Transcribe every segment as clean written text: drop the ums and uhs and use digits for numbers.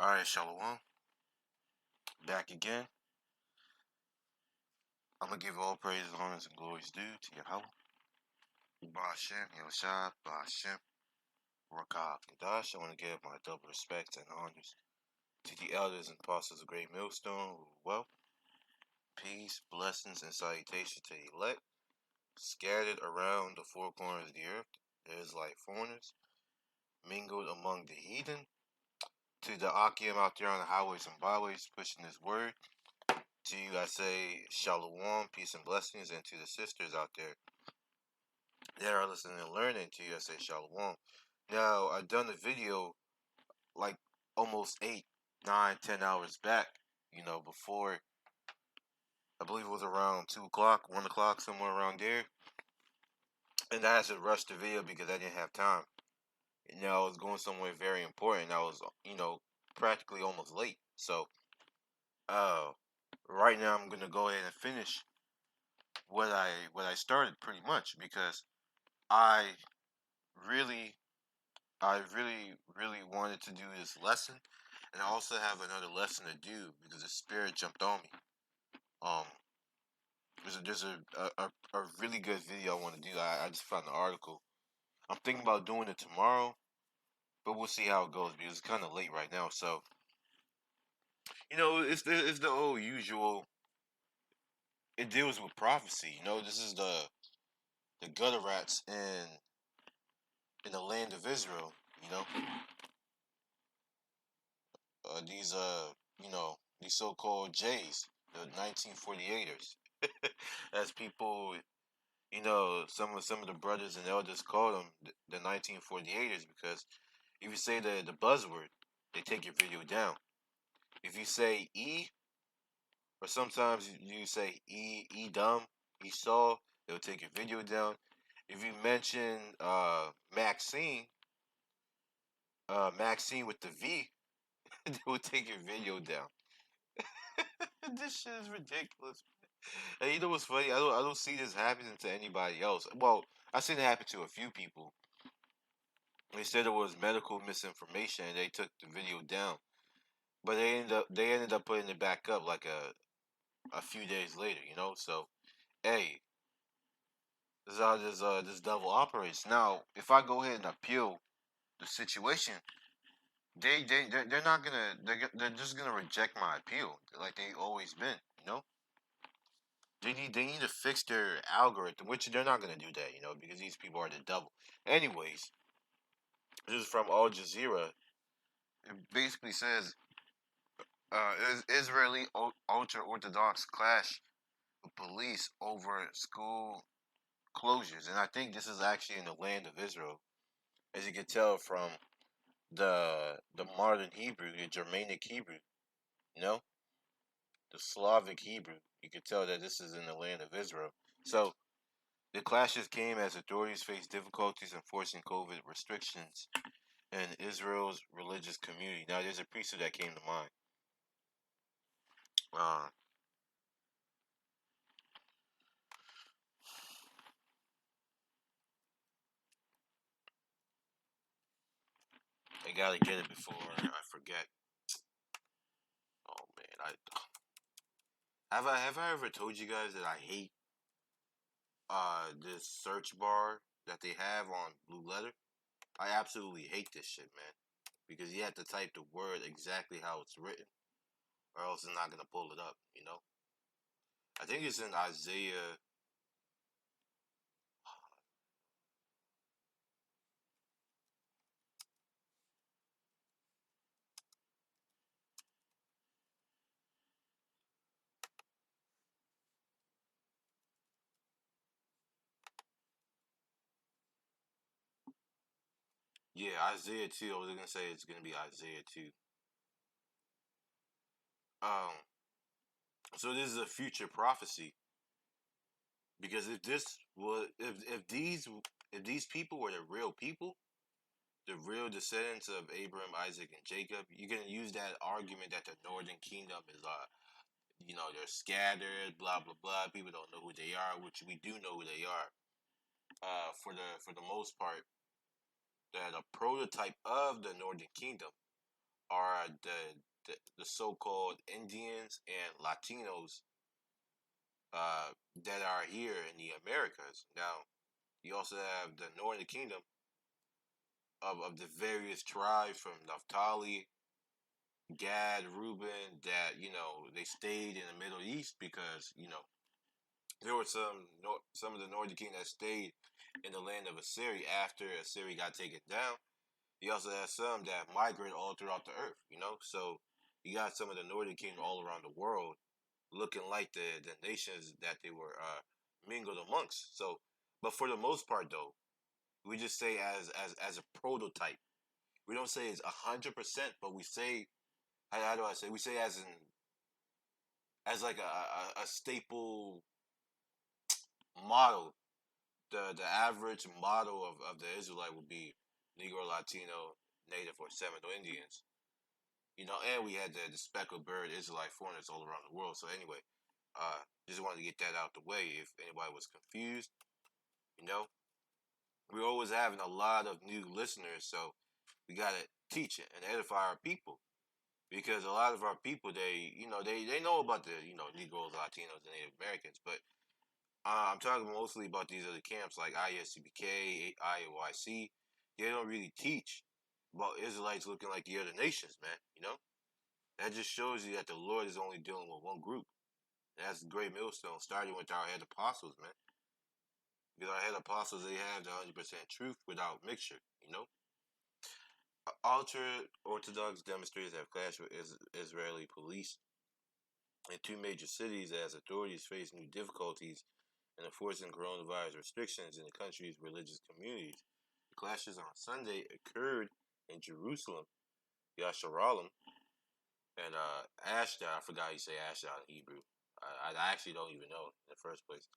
Alright, Shalom. Back again. I'm gonna give all praise, honors, and glories due to Yahweh. Ba'ashem, Yahushua, Ba'ashem, Rakab Kadash. I want to give my double respects and honors to the elders and apostles of Great Millstone. Well, peace, blessings, and salutations to the elect, scattered around the four corners of the earth. There is like foreigners, mingled among the heathen. To the Akim out there on the highways and byways pushing this word. To you, I say shalom, peace and blessings, and to the sisters out there that are listening and learning, to you, I say shalom. Now, I done a video like almost 8, 9, 10 hours back, before, I believe it was around 2 o'clock, 1 o'clock, somewhere around there. And I had to rush the video because I didn't have time. I was going somewhere very important. I was, practically almost late. So, uh, right now I'm gonna go ahead and finish what I started pretty much because I really really wanted to do this lesson, and I also have another lesson to do because the spirit jumped on me. Um, there's a really good video I want to do. I just found the article. I'm thinking about doing it tomorrow, but we'll see how it goes because it's kind of late right now. So it's the old usual. It deals with prophecy. This is the gutter rats in the land of Israel. You know, these these so-called Jays, the 1948ers, as people, some of the brothers and elders call them the 1948ers because if you say the buzzword, they take your video down. If you say or sometimes you say dumb, Esau, they'll take your video down. If you mention Maxine with the V, they will take your video down. This shit is ridiculous. And you know what's funny? I don't see this happening to anybody else. Well, I seen it happen to a few people. They said it was medical misinformation and they took the video down. But they ended up putting it back up like a few days later. So hey, this is how this devil operates. Now, if I go ahead and appeal the situation, they're not gonna they're just gonna reject my appeal like they always been. They need to fix their algorithm, which they're not gonna do that, because these people are the devil. Anyways, this is from Al Jazeera. It basically says Israeli ultra orthodox clash with police over school closures, and I think this is actually in the land of Israel, as you can tell from the modern Hebrew, the Germanic Hebrew, you know, the Slavic Hebrew. You can tell that this is in the land of Israel. So the clashes came as authorities faced difficulties enforcing COVID restrictions in Israel's religious community. Now, there's a priesthood that came to mind. Uh, I gotta get it before I forget. Oh man, have I ever told you guys that I hate this search bar that they have on Blue Letter? I absolutely hate this shit, man, because you have to type the word exactly how it's written, or else it's not gonna pull it up. I think it's in Isaiah. Yeah, Isaiah 2. I was gonna say it's gonna be Isaiah 2. Um, so this is a future prophecy because if these people were the real people, the real descendants of Abraham, Isaac, and Jacob, you're gonna use that argument that the northern kingdom is they're scattered, blah blah blah. People don't know who they are, which we do know who they are. For the most part, that a prototype of the northern kingdom are the so-called Indians and Latinos that are here in the Americas. Now, you also have the Northern Kingdom of the various tribes from Naphtali, Gad, Reuben, that they stayed in the Middle East because there were some of the Northern Kingdom that stayed in the land of Assyria after Assyria got taken down. You also have some that migrate all throughout the earth. So you got some of the Northern Kingdom all around the world looking like the nations that they were mingled amongst. So, but for the most part, though, we just say as a prototype. We don't say it's 100%, but we say how do I say? We say as like a staple model. The average model of the Israelite would be Negro, Latino, Native, or Seminole Indians. And we had the speckled bird Israelite foreigners all around the world. So anyway, just wanted to get that out the way if anybody was confused. You know, we're always having a lot of new listeners, so we gotta teach it and edify our people because a lot of our people they know about the Negroes, Latinos, and Native Americans, but I'm talking mostly about these other camps like ISCPK, IOIC. They don't really teach about Israelites looking like the other nations, man. That just shows you that the Lord is only dealing with one group. And that's the great millstone, starting with our head apostles, man. Because our head apostles, they have the 100% truth without mixture, Ultra Orthodox demonstrators have clashed with Israeli police in two major cities as authorities face new difficulties in enforcing coronavirus restrictions in the country's religious communities. The clashes on Sunday occurred in Jerusalem, Yasharalem, and Ashdod. I forgot you say Ashdod in Hebrew. I actually don't even know in the first place.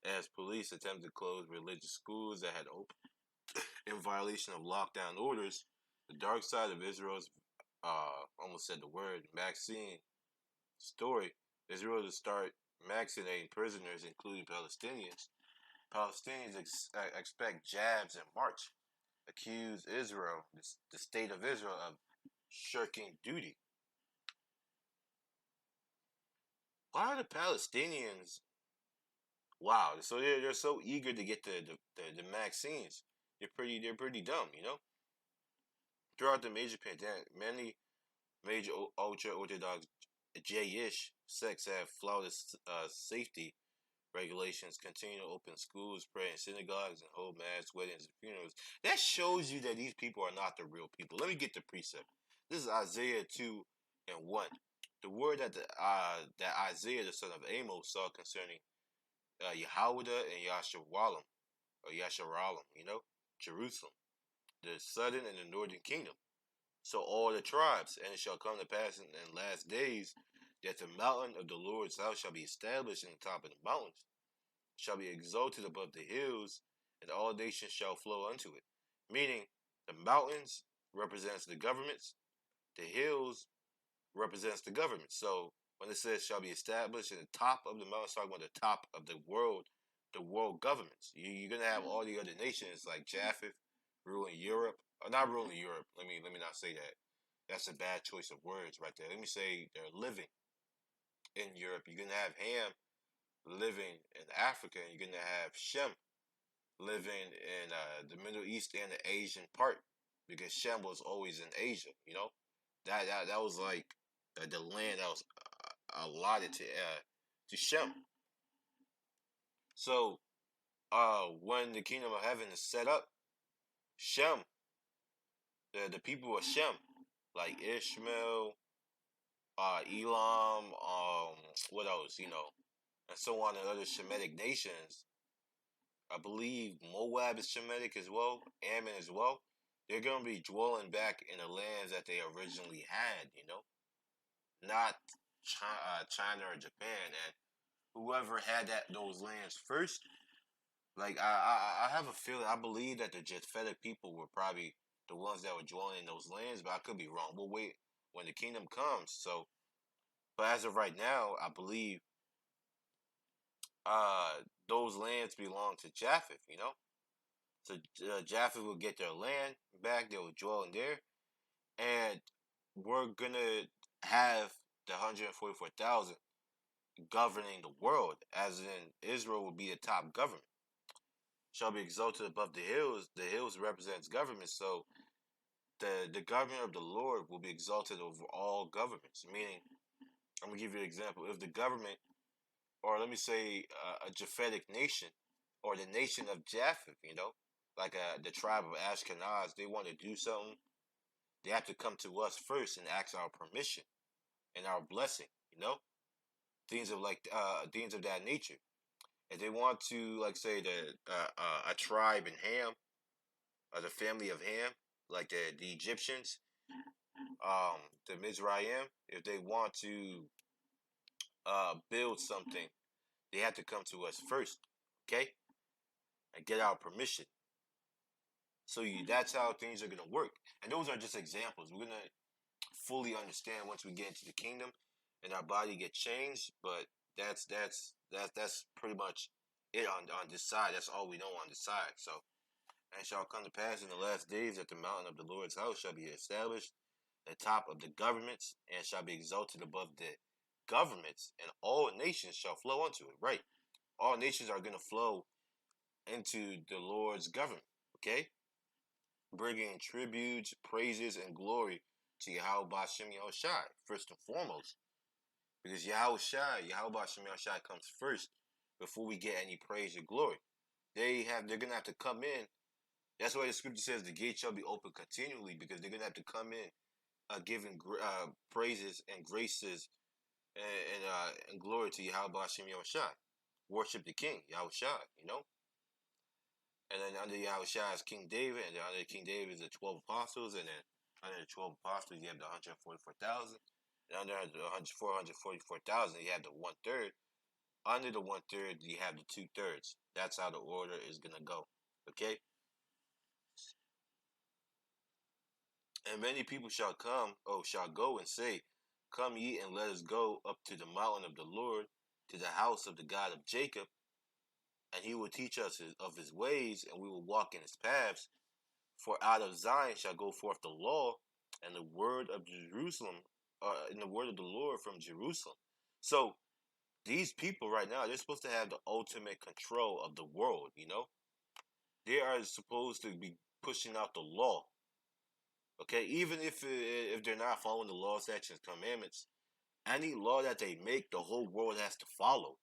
As police attempted to close religious schools that had opened in violation of lockdown orders, the dark side of Israel's almost said the word vaccine story. Israel to start vaccinating prisoners, including Palestinians. Palestinians expect jabs in March, accuse Israel, the state of Israel, of shirking duty. Why are the Palestinians? Wow, so they're so eager to get the vaccines. They're pretty dumb, Throughout the major pandemic, many major ultra orthodox J-ish sects have flouted safety regulations, continue to open schools, pray in synagogues, and hold mass weddings and funerals. That shows you that these people are not the real people. Let me get the precept. This is Isaiah 2:1. The word that Isaiah the son of Amos saw concerning Yehoiada and Yashawalam, or Yashaраlim, Jerusalem, the southern and the northern kingdom. So all the tribes, and it shall come to pass in last days that the mountain of the Lord's house shall be established in the top of the mountains, shall be exalted above the hills, and all nations shall flow unto it. Meaning, the mountains represents the governments, the hills represents the government. So when it says shall be established in the top of the mountain, it's talking about the top of the world governments. You're gonna have all the other nations like Japheth ruling Europe, or not ruling Europe. Let me not say that. That's a bad choice of words right there. Let me say they're living in Europe. You're gonna have Ham living in Africa, and you're gonna have Shem living in the Middle East and the Asian part, because Shem was always in Asia. That was like the land that was allotted to Shem. So when the kingdom of heaven is set up, Shem, the people of Shem, like Ishmael, Elam, what else, and so on, and other Shemitic nations. I believe Moab is Shemitic as well, Ammon as well. They're going to be dwelling back in the lands that they originally had, not China or Japan. And whoever had those lands first, like I have a feeling, I believe that the Japhetic people were probably the ones that were dwelling in those lands, but I could be wrong. We'll wait when the kingdom comes. So, but as of right now, I believe those lands belong to Japheth, So Japheth will get their land back. They will dwell in there. And we're gonna have the 144,000 governing the world, as in Israel will be the top government. Shall be exalted above the hills. The hills represents government, so the government of the Lord will be exalted over all governments. Meaning, I'm gonna give you an example. If the government, or let me say, a Japhetic nation, or the nation of Japheth, like the tribe of Ashkenaz, they want to do something, they have to come to us first and ask our permission and our blessing. Things of things of that nature. If they want to, like, say, a tribe in Ham, or the family of Ham, like the Egyptians, the Mizraim, if they want to build something, they have to come to us first, okay, and get our permission. So that's how things are gonna work. And those are just examples. We're gonna fully understand once we get into the kingdom and our body get changed. But that's pretty much it on this side. That's all we know on this side. So, and it shall come to pass in the last days that the mountain of the Lord's house shall be established, the top of the governments, and shall be exalted above the governments, and all nations shall flow unto it. Right, all nations are gonna flow into the Lord's government. Okay, bringing tributes, praises, and glory to Yahweh Bashem Yahushai, first and foremost. Because Yahweh Bashem Yahushai comes first before we get any praise or glory. They're gonna have to come in. That's why the scripture says the gate shall be open continually, because they're gonna have to come in giving praises and graces and glory to Yahweh Bashem Yahushai. Worship the King, Yahushai. And then under Yahushua is King David, and then under King David is the 12 apostles, and then under the 12 apostles you have the 144,000, and under the 444,000 you have the 1/3. Under the 1/3 you have the 2/3. That's how the order is gonna go. Okay. And many people shall go and say, "Come ye and let us go up to the mountain of the Lord, to the house of the God of Jacob, and he will teach us of his ways, and we will walk in his paths. For out of Zion shall go forth the law and the word of Jerusalem, in the word of the Lord from Jerusalem." So these people right now, they're supposed to have the ultimate control of the world. They are supposed to be pushing out the law. Okay, even if they're not following the law, statutes, commandments, any law that they make, the whole world has to follow.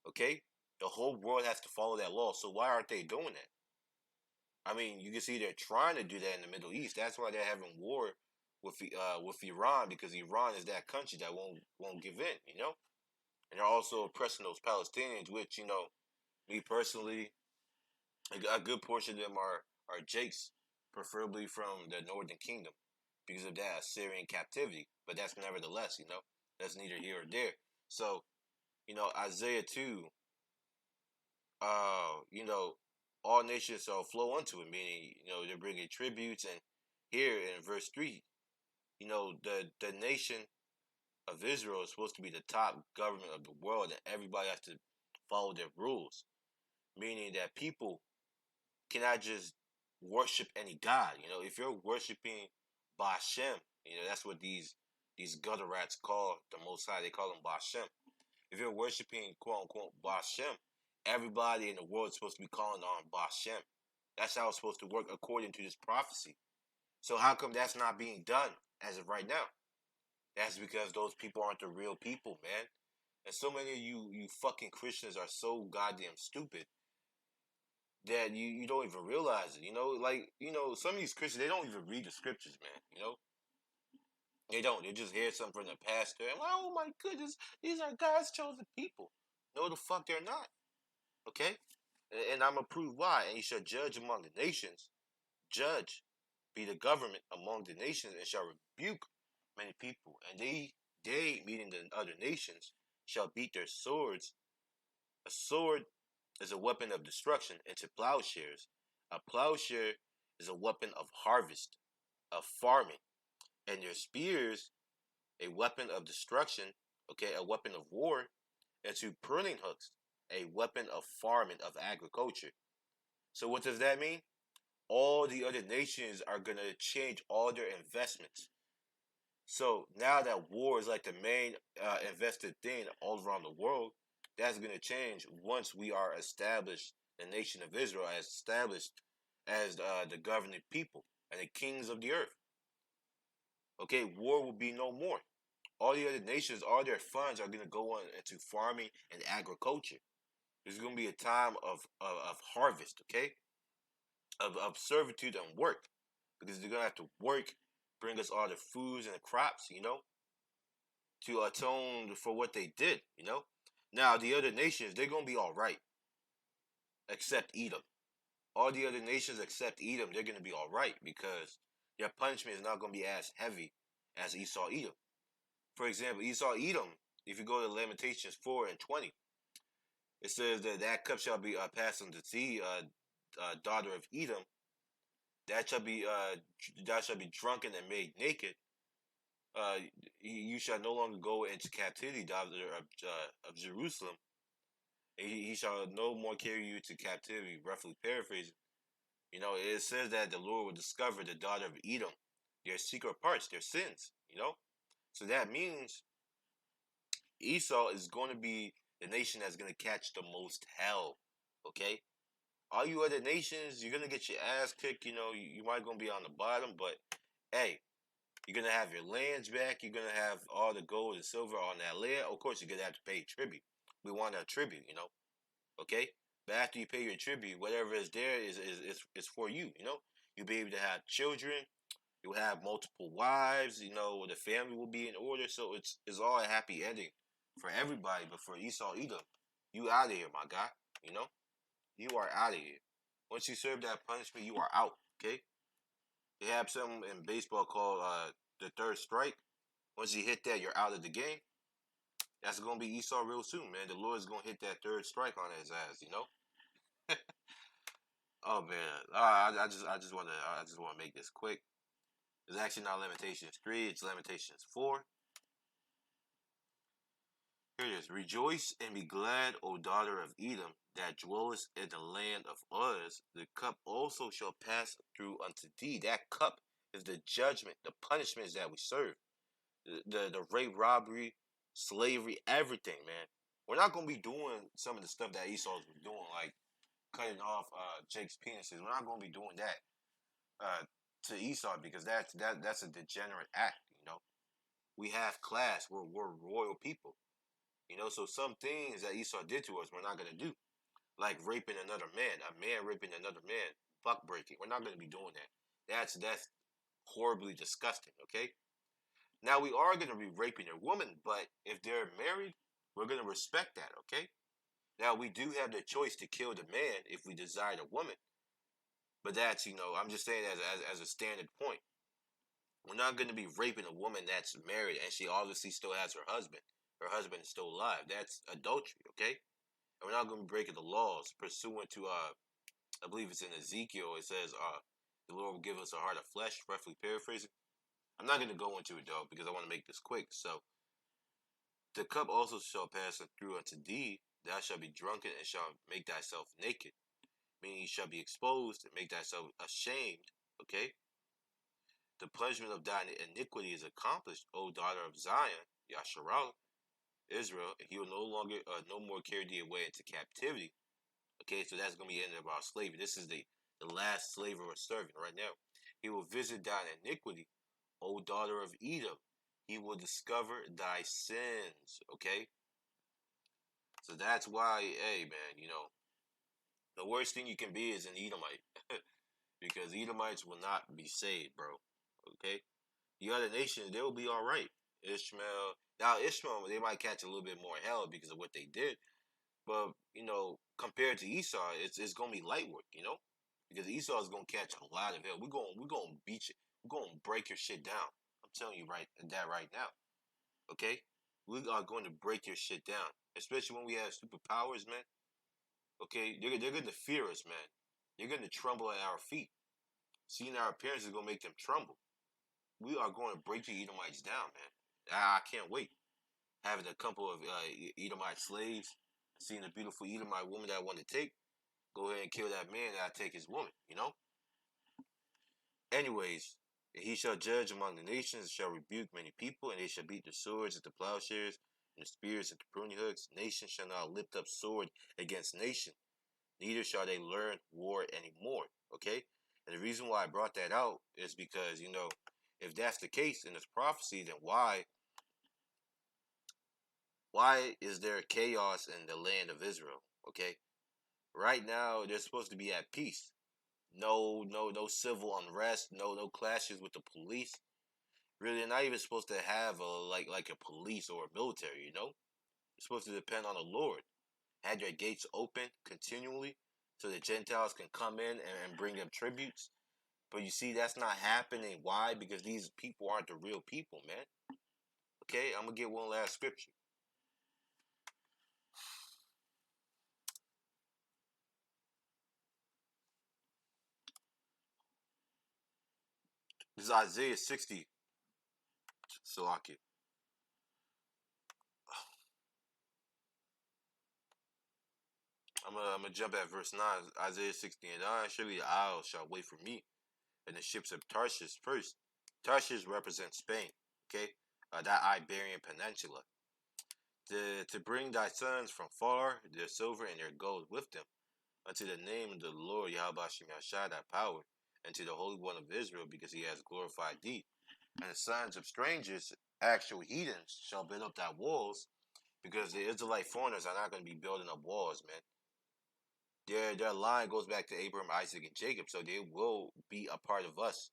Okay, the whole world has to follow that law. So why aren't they doing that? I mean, you can see they're trying to do that in the Middle East. That's why they're having war with Iran, because Iran is that country that won't give in. And they're also oppressing those Palestinians, which me personally, a good portion of them are Jakes, preferably from the Northern Kingdom, because of that Assyrian captivity. But that's nevertheless, that's neither here or there. So, Isaiah 2, all nations shall flow unto it, meaning, they're bringing tributes. And here in verse 3, the nation of Israel is supposed to be the top government of the world, and everybody has to follow their rules, meaning that people cannot just worship any god. If you're worshiping Bashem, that's what these gutter rats call the Most High. They call him Bashem. If you're worshiping quote unquote Bashem, everybody in the world is supposed to be calling on Bashem. That's how it's supposed to work according to this prophecy. So how come that's not being done as of right now? That's because those people aren't the real people, man. And so many of you fucking Christians are so goddamn stupid that you don't even realize it. Some of these Christians, they don't even read the scriptures, man. They don't. They just hear something from the pastor and like, oh my goodness, these are God's chosen people. No, the fuck they're not. Okay? And I'm gonna prove why. And you shall judge among the nations. Judge, be the government among the nations, and shall rebuke many people. And they meaning the other nations, shall beat their swords. A sword is a weapon of destruction into plowshares. A plowshare is a weapon of harvest, of farming. And their spears, a weapon of destruction, okay, a weapon of war, into pruning hooks, a weapon of farming, of agriculture. So what does that mean? All the other nations are going to change all their investments So now that war is like the main invested thing all around the world, that's going to change once we are established, the nation of Israel as established as the governing people and the kings of the earth. Okay, war will be no more. All the other nations, all their funds are going to go on into farming and agriculture. There's going to be a time of harvest, okay, of servitude and work, because they're going to have to work, bring us all the foods and the crops, to atone for what they did. Now the other nations, they're gonna be all right, except Edom. All the other nations except Edom, they're gonna be all right because their punishment is not gonna be as heavy as Esau Edom. For example, Esau Edom, if you go to Lamentations 4:20, it says that that cup shall be passed unto thee, daughter of Edom. That shall be thou shalt be drunken and made naked. Uh, you shall no longer go into captivity, daughter of Jerusalem. He shall no more carry you to captivity. Roughly paraphrasing, it says that the Lord will discover the daughter of Edom, their secret parts, their sins. So that means Esau is going to be the nation that's going to catch the most hell. Okay, all you other nations, you're gonna get your ass kicked. You might gonna be on the bottom, but hey, you're gonna have your lands back. You're gonna have all the gold and silver on that land. Of course, you're gonna have to pay tribute. We want our tribute. Okay? But after you pay your tribute, whatever is there is for you. You'll be able to have children. You'll have multiple wives. The family will be in order. So it's all a happy ending for everybody. But for Esau Edom, you out of here, my guy. You know, you are out of here. Once you serve that punishment, you are out. Okay? They have something in baseball called the third strike. Once you hit that, you're out of the game. That's gonna be Esau real soon, man. The Lord's gonna hit that third strike on his ass. Oh man, I just want to make this quick. It's actually not Lamentations 3; it's Lamentations 4. Here it is: Rejoice and be glad, O daughter of Edom, that dwellest in the land of Uz. The cup also shall pass through unto thee. That cup is the judgment, the punishments that we serve, the rape, robbery, slavery, everything, man. We're not gonna be doing some of the stuff that Esau's doing, like cutting off Jake's penises. We're not gonna be doing that uh, to Esau because that's a degenerate act. We have class. We're royal people. So some things that Esau did to us, we're not gonna do, like raping another man, a man raping another man, buck breaking. We're not gonna be doing that. That's horribly disgusting. Okay. Now we are gonna be raping a woman, but if they're married, we're gonna respect that. Okay. Now we do have the choice to kill the man if we desire the woman, but I'm just saying as a standard point. We're not going to be raping a woman that's married and she obviously still has her husband. Her husband is still alive. That's adultery, okay? And we're not going to be breaking the laws pursuant to, I believe it's in Ezekiel. It says, the Lord will give us a heart of flesh, roughly paraphrasing. I'm not going to go into it though because I want to make this quick. So, the cup also shall pass through unto thee. Thou shalt be drunken and shalt make thyself naked. Meaning you shall be exposed and make thyself ashamed, okay? The punishment of thine iniquity is accomplished, O daughter of Zion, Yasharal, Israel, and he will no more carry thee away into captivity. Okay, so that's going to be the end of our slavery. This is the last slave we're serving right now. He will visit thine iniquity, O daughter of Edom. He will discover thy sins. Okay, so that's why, hey man, the worst thing you can be is an Edomite, because Edomites will not be saved, bro. Okay, the other nations, they will be all right. Ishmael, they might catch a little bit more hell because of what they did, but compared to Esau, it's gonna be light work, because Esau is gonna catch a lot of hell. We're gonna beat you. We're gonna break your shit down. I'm telling you right now. Okay, we are going to break your shit down, especially when we have superpowers, man. Okay, they're gonna fear us, man. They're gonna tremble at our feet. Seeing our appearance is gonna make them tremble. We are going to break the Edomites down, man. I can't wait. Having a couple of Edomite slaves, seeing a beautiful Edomite woman that I want to take, go ahead and kill that man and I take his woman. Anyways, And he shall judge among the nations, and shall rebuke many people, and they shall beat the swords at the plowshares, and the spears at the pruning hooks. Nation shall not lift up sword against nation, neither shall they learn war anymore. Okay? And the reason why I brought that out is because, if that's the case in this prophecy, then why is there chaos in the land of Israel? Okay? Right now they're supposed to be at peace. No civil unrest, no clashes with the police. Really, they're not even supposed to have like a police or a military, It's supposed to depend on the Lord. Had your gates open continually so the Gentiles can come in and bring them tributes. But you see, that's not happening. Why? Because these people aren't the real people, man. Okay, I'm gonna get one last scripture. This is Isaiah 60, Salaki. I'm gonna jump at verse 9. Isaiah 60 and 9. Surely the isles shall wait for me, and the ships of Tarshish first. Tarshish represents Spain, okay? That Iberian Peninsula. To bring thy sons from far, their silver and their gold with them, unto the name of the Lord Yahweh Shem Yahshai, thy power, and to the Holy One of Israel, because he has glorified thee. And the sons of strangers, actual heathens, shall build up thy walls, because the Israelite foreigners are not going to be building up walls, man. Their line goes back to Abraham, Isaac, and Jacob, so they will be a part of us,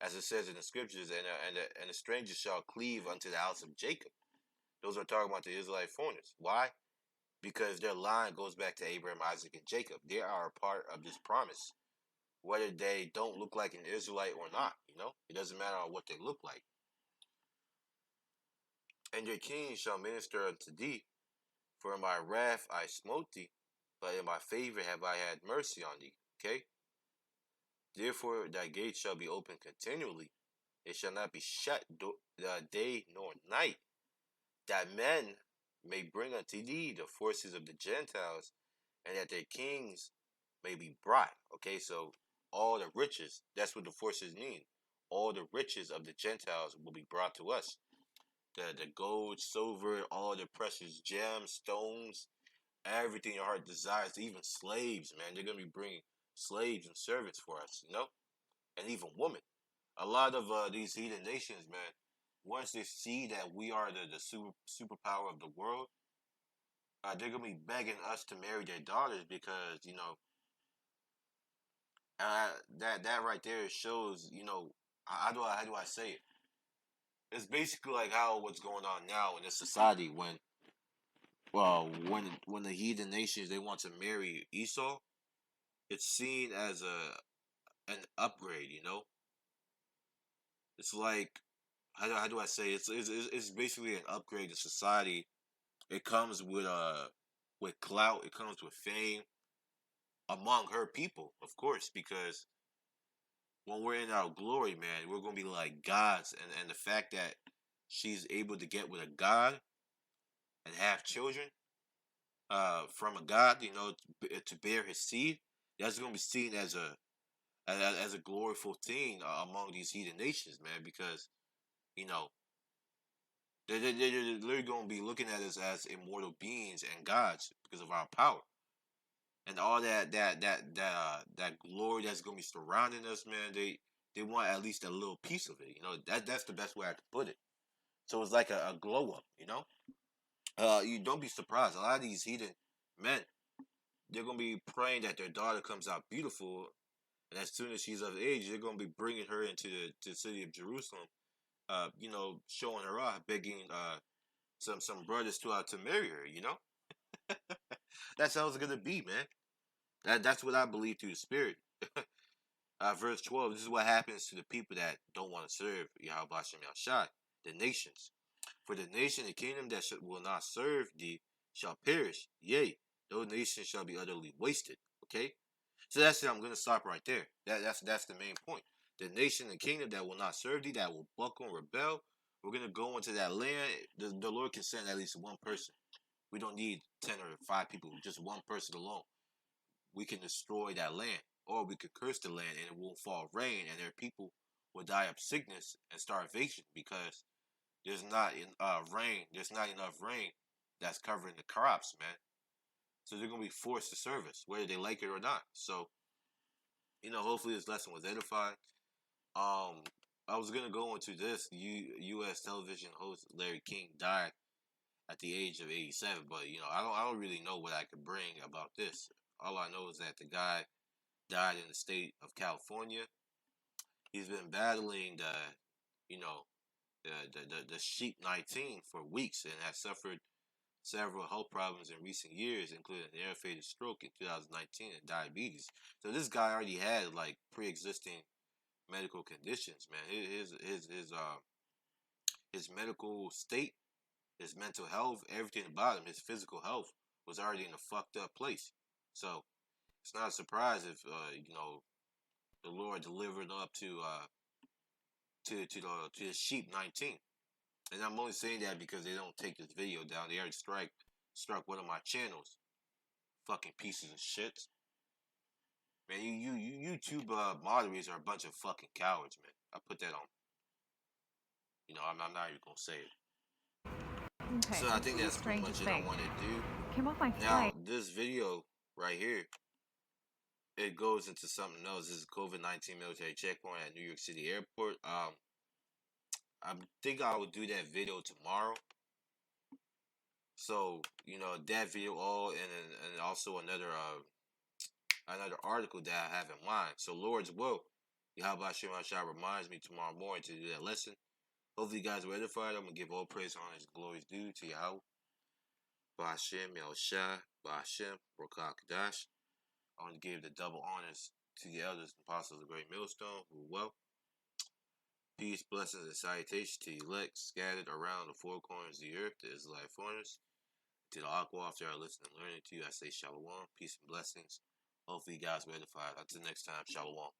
as it says in the scriptures. And the strangers shall cleave unto the house of Jacob. Those are talking about the Israelite foreigners. Why? Because their line goes back to Abraham, Isaac, and Jacob. They are a part of this promise, whether they don't look like an Israelite or not. It doesn't matter what they look like. And your king shall minister unto thee, for in my wrath I smote thee, but in my favor have I had mercy on thee. Okay? Therefore thy gates shall be open continually, it shall not be shut day nor night, that men may bring unto thee the forces of the Gentiles, and that their kings may be brought. Okay, so all the riches, that's what the forces mean. All the riches of the Gentiles will be brought to us. The gold, silver, all the precious gems, stones, everything your heart desires, even slaves, man. They're going to be bringing slaves and servants for us, and even women. A lot of these heathen nations, man, once they see that we are the superpower of the world, they're gonna be begging us to marry their daughters because that right there shows how do I say it? It's basically like how what's going on now in this society when the heathen nations they want to marry Esau, it's seen as an upgrade. It's like how do I say it? It's basically an upgrade in society. It comes with clout. It comes with fame among her people, of course, because when we're in our glory, man, we're gonna be like gods, and the fact that she's able to get with a god and have children, from a god, to bear his seed, that's gonna be seen as a gloriful thing among these heathen nations, man, because you know they're literally gonna be looking at us as immortal beings and gods because of our power. And all that glory that's gonna be surrounding us, man. They want at least a little piece of it. That's the best way I could put it. So it's like a glow up. You don't be surprised. A lot of these heathen men, they're gonna be praying that their daughter comes out beautiful, and as soon as she's of age, they're gonna be bringing her into the city of Jerusalem. Showing her off, begging some brothers to marry her. That's how it's gonna be, man. That's what I believe through the spirit. Verse 12, this is what happens to the people that don't want to serve Yahweh Hashem Yahshai, the nations. For the nation and kingdom that will not serve thee shall perish. Yea, those nations shall be utterly wasted. Okay? So that's it. I'm going to stop right there. That's the main point. The nation and kingdom that will not serve thee, that will buckle and rebel, we're going to go into that land. The Lord can send at least one person. We don't need 10 or 5 people, just one person alone. We can destroy that land, or we could curse the land and it won't fall rain, and their people will die of sickness and starvation because there's not rain. There's not enough rain that's covering the crops, man. So they're gonna be forced to service, whether they like it or not. So, hopefully this lesson was edifying. Um, I was gonna go into this. U.S. television host Larry King died at the age of 87, but I don't really know what I could bring about this. All I know is that the guy died in the state of California. He's been battling you know, the sheep 19 for weeks and has suffered several health problems in recent years, including an air-fated stroke in 2019 and diabetes. So this guy already had like pre-existing medical conditions, man. His medical state, his mental health, everything about him, his physical health was already in a fucked up place. So it's not a surprise if the Lord delivered up to the sheep 19. And I'm only saying that because they don't take this video down. They already struck one of my channels. Fucking pieces of shit. Man, you YouTube moderators are a bunch of fucking cowards, man. I put that on. I'm not even gonna say it. Okay, So I think that's pretty much it I wanted to do. Came off my Now, this video right here, it goes into something else. This is COVID-19 military checkpoint at New York City Airport. I think I will do that video tomorrow. So, that video and also another article that I have in mind. So, Lord's will, Yahweh Shemashah reminds me tomorrow morning to do that lesson. Hopefully, you guys were edified. I'm going to give all praise, honor, and glories due to Yahweh. Ba'ashem, Yahushua, Ba'ashem, Baruch Kadash. I want to give the double honors to the elders and apostles of the Great Millstone, who well. Peace, blessings, and salutations to the elect scattered around the four corners of the earth, the Israelite foreigners. To the Aqua, after I listen and learning to you, I say shalom, peace and blessings. Hopefully you guys were edified. Until next time, shalom.